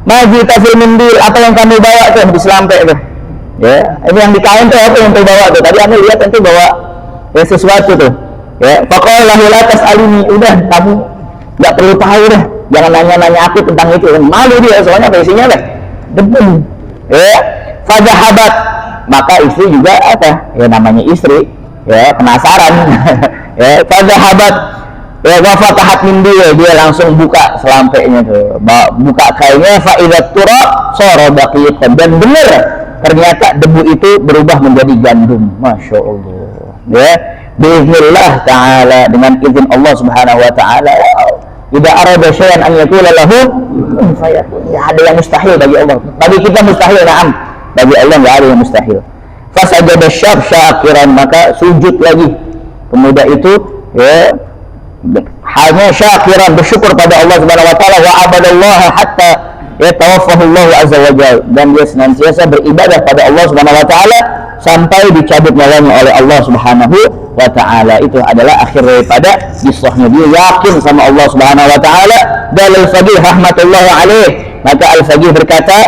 "Maji tafil mindil, apa yang kamu bawa tuh di selampe tuh?" Ya, ini yang di kain tuh apa yang bawa tuh? Tadi Anda lihat nanti bawa ya sesuatu tuh. Ya, faqala lahu la tas'aluni, udah kamu enggak perlu tahu dah. Jangan nanya-nanya aku tentang itu. Malu dia soalnya isinya deh debu. Ya, fadhahabat, maka istri juga apa? Ya namanya istri, ya penasaran. Ya, fadhahabat ya wafatahat min dia langsung buka selampenya tuh. Buka kainnya fa idza turab sara daqiqan, dan benar ternyata debu itu berubah menjadi gandum. Masya Allah. Ya, biiznillah taala, dengan izin Allah Subhanahu wa taala. Idza arada syai'an an yaqula lahu kun fayakun. Ya, ada yang mustahil bagi Allah. Bagi kita mustahil, na'am. Bagi Allah enggak ada yang mustahil. Fasajada syakiran, maka sujud lagi pemuda itu, ya hanya syakiran, bersyukur pada Allah Subhanahu wa taala, wa abadallaha hatta yatawaffahu Allah azza wa jalla, dan dia senantiasa beribadah pada Allah Subhanahu wa taala sampai dicabut nyawanya oleh Allah Subhanahu wa taala. Itu adalah akhir daripada kisahnya. Dia yakin sama Allah Subhanahu wa taala. Dan Al-Faqih rahmatullahi alaih, maka Al-Faqih berkata,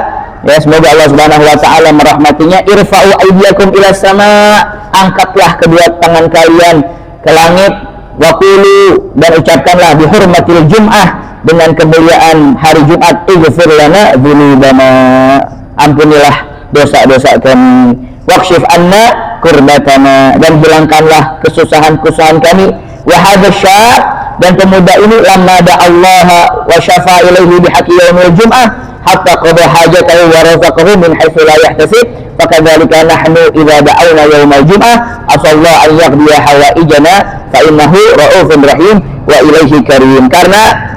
ya semoga Allah Subhanahu wa taala merahmatinya, irfa'u aydiyakum ila sama, angkatlah kedua tangan kalian ke langit, wa qulu, dan ucapkanlah bihurmatil jum'ah, dengan kemuliaan hari Jumat, ighfir lana dzunubana, ampunilah dosa-dosa kami, waqshif anna kurbatana, dan hilangkanlah kesusahan-kesusahan kami, wa hadza syab, dan pemuda ini lamma da'allaha wa syafa ilaihi bihaqqi yaumil jum'ah hatta qada hajatahu wa razaqahu min haitsu la yahtasib, fakadzalika nahnu idza da'awna yaumal jum'ah asallahu an yaqdiya hawaijana fa innahu raufur rahim wa ilaihi karim. Karena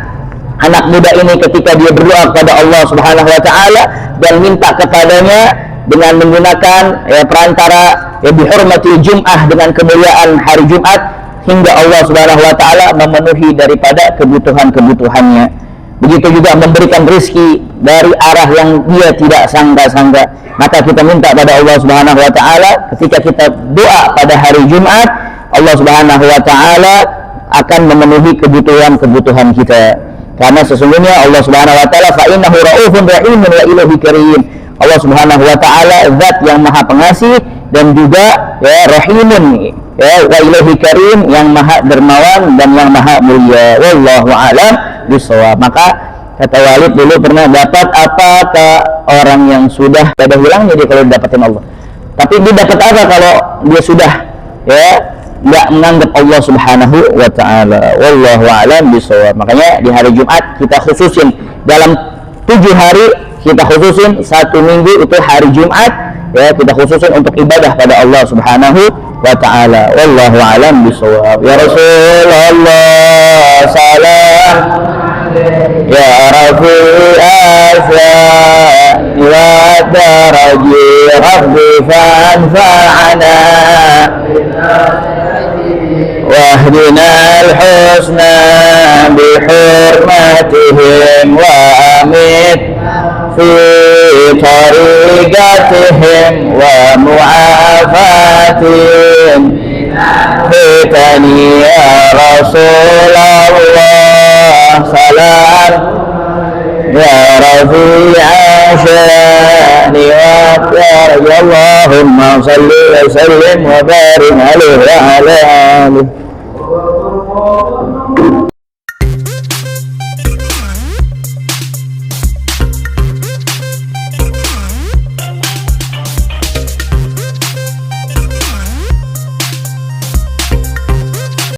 anak muda ini ketika dia berdoa kepada Allah Subhanahu wa taala dan minta kepadanya dengan menggunakan perantara bihurmatil jum'ah, dengan kemuliaan hari Jumat, hingga Allah Subhanahu wa taala memenuhi daripada kebutuhan-kebutuhannya. Begitu juga memberikan rezeki dari arah yang dia tidak sangka-sangka. Maka kita minta pada Allah Subhanahu wa taala ketika kita doa pada hari Jumat, Allah Subhanahu wa taala akan memenuhi kebutuhan-kebutuhan kita. Karena sesungguhnya Allah Subhanahu wa taala fa innahu raufun rahim wa ilaihi karim. Allah Subhanahu wa taala zat yang maha pengasih dan juga rahimun, wa ilaihi karim, yang maha dermawan dan yang maha mulia. Wallahu a'lam bishawab. Maka kata Walid dulu pernah dapat apa ke orang yang sudah hilangnya dia kalau dapatin Allah. Tapi dia dapat apa kalau dia sudah nggak menganggap Allah Subhanahu wa taala. Wallahu a'lam bishawab. Makanya di hari Jumat kita khususin, dalam 7 hari kita khususin 1 minggu itu hari Jumat, kita khususin untuk ibadah pada Allah Subhanahu wa taala. Wallahu a'lam bishawab. Ya Rasulullah salam, ya Rafi asya wa daraji rabbi fanfa'ana wahdina al-husna bihurmatihim wa amit fi tariqatihim wa mu'afatihim hitani ya Rasulullah salam ya Rafi'a sya'ni wa ya Allahumma salli wa sallim wa barik alaihi wa ala alihi